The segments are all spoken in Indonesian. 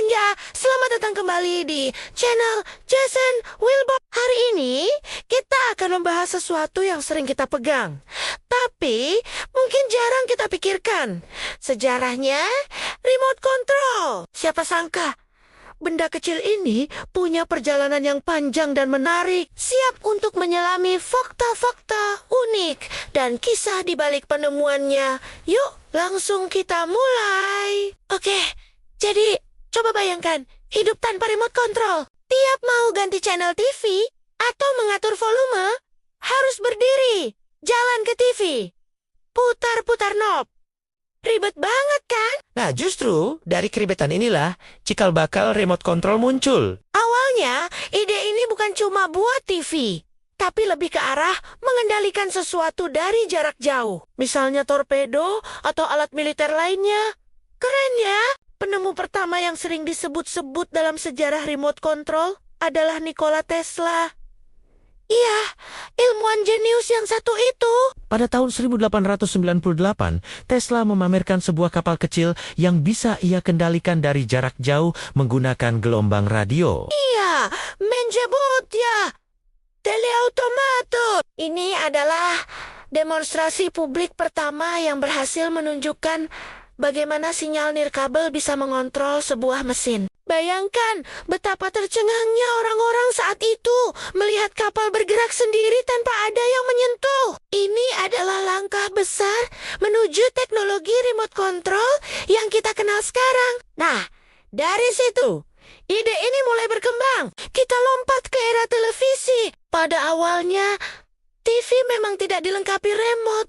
ya, selamat datang kembali di channel Jason Wilbur. Hari ini kita akan membahas sesuatu yang sering kita pegang, tapi mungkin jarang kita pikirkan. Sejarahnya, remote control. Siapa sangka benda kecil ini punya perjalanan yang panjang dan menarik, siap untuk menyelami fakta-fakta unik dan kisah di balik penemuannya. Yuk, langsung kita mulai. Oke, jadi coba bayangkan hidup tanpa remote control. Tiap mau ganti channel TV atau mengatur volume, harus berdiri, jalan ke TV, putar-putar knob. Ribet banget kan? Nah, justru dari keribetan inilah cikal bakal remote control muncul. Awalnya, ide ini bukan cuma buat TV, tapi lebih ke arah mengendalikan sesuatu dari jarak jauh. Misalnya torpedo atau alat militer lainnya. Keren ya? Penemu pertama yang sering disebut-sebut dalam sejarah remote control adalah Nikola Tesla. Iya, ilmuwan jenius yang satu itu. Pada tahun 1898, Tesla memamerkan sebuah kapal kecil yang bisa ia kendalikan dari jarak jauh menggunakan gelombang radio. Iya, menjebut ya. Teleautomato. Ini adalah demonstrasi publik pertama yang berhasil menunjukkan bagaimana sinyal nirkabel bisa mengontrol sebuah mesin. Bayangkan betapa tercengangnya orang-orang saat itu melihat kapal bergerak sendiri tanpa ada yang menyentuh. Ini adalah langkah besar menuju teknologi remote control yang kita kenal sekarang. Nah, dari situ, ide ini mulai berkembang. Kita lompat ke era televisi. Pada awalnya, TV memang tidak dilengkapi remote.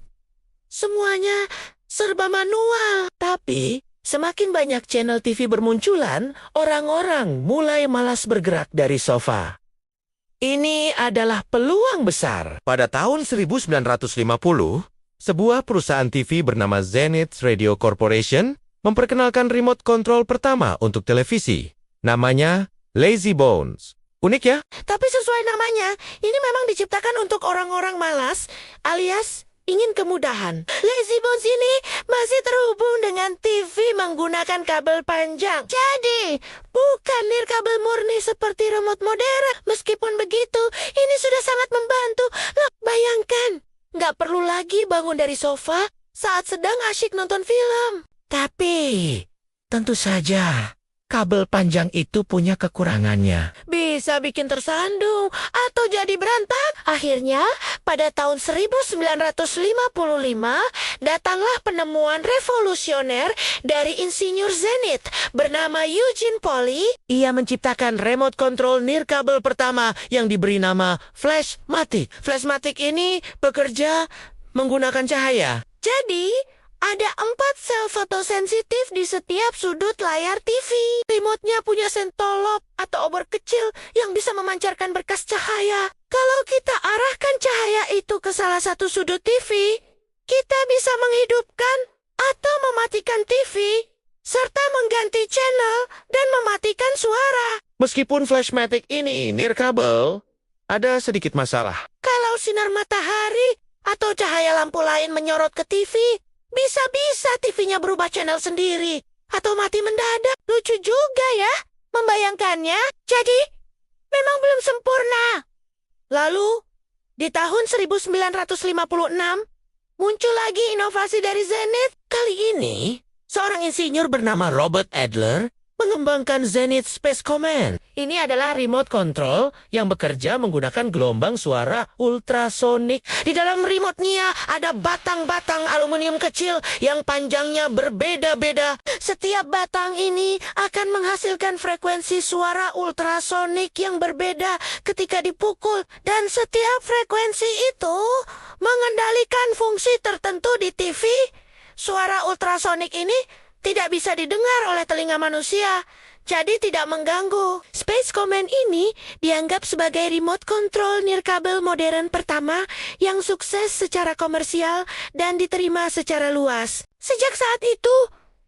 Semuanya serba manual. Tapi semakin banyak channel TV bermunculan, orang-orang mulai malas bergerak dari sofa. Ini adalah peluang besar. Pada tahun 1950, sebuah perusahaan TV bernama Zenith Radio Corporation memperkenalkan remote control pertama untuk televisi. Namanya Lazy Bones. Unik ya? Tapi sesuai namanya, ini memang diciptakan untuk orang-orang malas alias ingin kemudahan. Lazy Bones ini masih terhubung dengan TV menggunakan kabel panjang. Jadi, bukan nirkabel murni seperti remote modern. Meskipun begitu, ini sudah sangat membantu. Loh, bayangkan, nggak perlu lagi bangun dari sofa saat sedang asyik nonton film. Tapi, tentu saja, kabel panjang itu punya kekurangannya. Bisa bikin tersandung atau jadi berantak. Akhirnya, pada tahun 1955, datanglah penemuan revolusioner dari insinyur Zenith bernama Eugene Polly. Ia menciptakan remote control nirkabel pertama yang diberi nama Flashmatic. Flashmatic ini bekerja menggunakan cahaya. Jadi, ada 4 sel fotosensitif di setiap sudut layar TV. Remote-nya punya sentolop atau obor kecil yang bisa memancarkan berkas cahaya. Kalau kita arahkan cahaya itu ke salah satu sudut TV, kita bisa menghidupkan atau mematikan TV, serta mengganti channel dan mematikan suara. Meskipun Flashmatic ini nirkabel, ada sedikit masalah. Kalau sinar matahari atau cahaya lampu lain menyorot ke TV, bisa-bisa TV-nya berubah channel sendiri atau mati mendadak. Lucu juga ya membayangkannya. Jadi, memang belum sempurna. Lalu, di tahun 1956, muncul lagi inovasi dari Zenith. Kali ini, seorang insinyur bernama Robert Adler mengembangkan Zenith Space Command. Ini adalah remote control yang bekerja menggunakan gelombang suara ultrasonik. Di dalam remote-nya ada batang-batang aluminium kecil yang panjangnya berbeda-beda. Setiap batang ini akan menghasilkan frekuensi suara ultrasonik yang berbeda ketika dipukul. Dan setiap frekuensi itu mengendalikan fungsi tertentu di TV. Suara ultrasonik ini tidak bisa didengar oleh telinga manusia, jadi tidak mengganggu. Space Command ini dianggap sebagai remote control nirkabel modern pertama yang sukses secara komersial dan diterima secara luas. Sejak saat itu,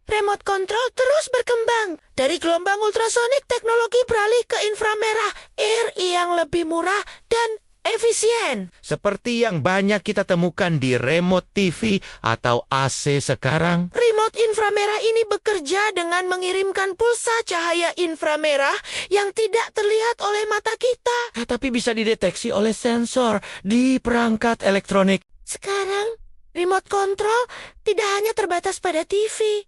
remote control terus berkembang. Dari gelombang ultrasonik, teknologi beralih ke inframerah, RI yang lebih murah dan efisien. Seperti yang banyak kita temukan di remote TV atau AC sekarang. Remote inframerah ini bekerja dengan mengirimkan pulsa cahaya inframerah yang tidak terlihat oleh mata kita. Tapi bisa dideteksi oleh sensor di perangkat elektronik. Sekarang, remote control tidak hanya terbatas pada TV.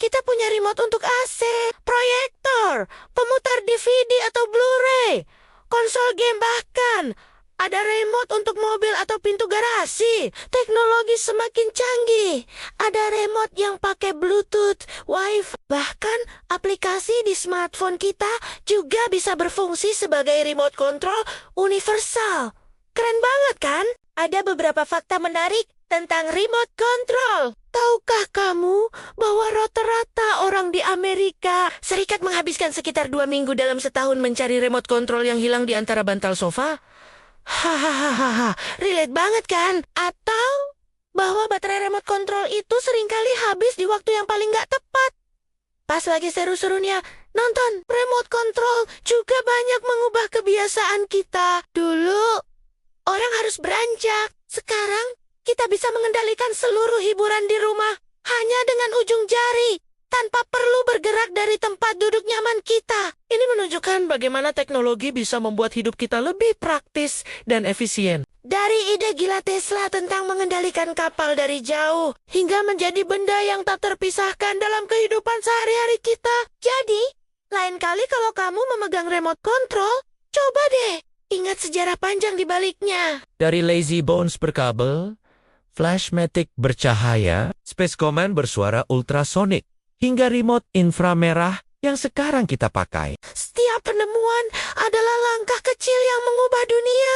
Kita punya remote untuk AC, proyektor, pemutar DVD atau Blu-ray, konsol game bahkan. Ada remote untuk mobil atau pintu garasi. Teknologi semakin canggih. Ada remote yang pakai Bluetooth, Wi-Fi. Bahkan aplikasi di smartphone kita juga bisa berfungsi sebagai remote control universal. Keren banget kan? Ada beberapa fakta menarik tentang remote control. Tahukah kamu bahwa rata-rata orang di Amerika Serikat menghabiskan sekitar 2 minggu dalam setahun mencari remote control yang hilang di antara bantal sofa? Hahaha, relate banget kan? Atau bahwa baterai remote control itu seringkali habis di waktu yang paling gak tepat. Pas lagi seru-serunya nonton remote control juga banyak mengubah kebiasaan kita. Dulu, orang harus beranjak. Sekarang, kita bisa mengendalikan seluruh hiburan di rumah hanya dengan ujung jari, tanpa perlu bergerak dari tempat duduk nyaman kita. Ini menunjukkan bagaimana teknologi bisa membuat hidup kita lebih praktis dan efisien. Dari ide gila Tesla tentang mengendalikan kapal dari jauh, hingga menjadi benda yang tak terpisahkan dalam kehidupan sehari-hari kita. Jadi, lain kali kalau kamu memegang remote control, coba deh ingat sejarah panjang di baliknya. Dari Lazy Bones berkabel, Flashmatic bercahaya, Space Command bersuara ultrasonik, hingga remote inframerah yang sekarang kita pakai. Setiap penemuan adalah langkah kecil yang mengubah dunia.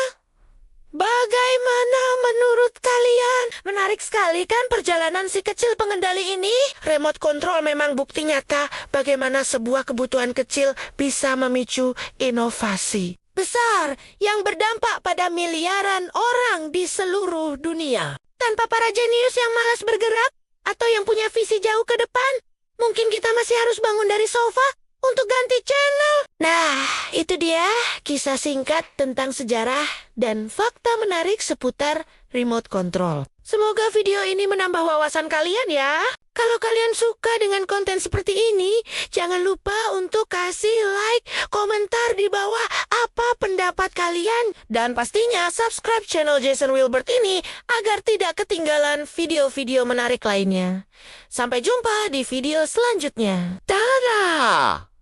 Bagaimana menurut kalian? Menarik sekali kan perjalanan si kecil pengendali ini? Remote control memang bukti nyata bagaimana sebuah kebutuhan kecil bisa memicu inovasi besar yang berdampak pada miliaran orang di seluruh dunia. Tanpa para jenius yang malas bergerak atau yang punya visi jauh ke depan, mungkin kita masih harus bangun dari sofa untuk ganti channel. Nah, itu dia kisah singkat tentang sejarah dan fakta menarik seputar remote control. Semoga video ini menambah wawasan kalian ya. Kalau kalian suka dengan konten seperti ini, jangan lupa untuk kasih like, komentar di bawah apa pendapat kalian. Dan pastinya subscribe channel Jason Wilbert ini agar tidak ketinggalan video-video menarik lainnya. Sampai jumpa di video selanjutnya. Dadah!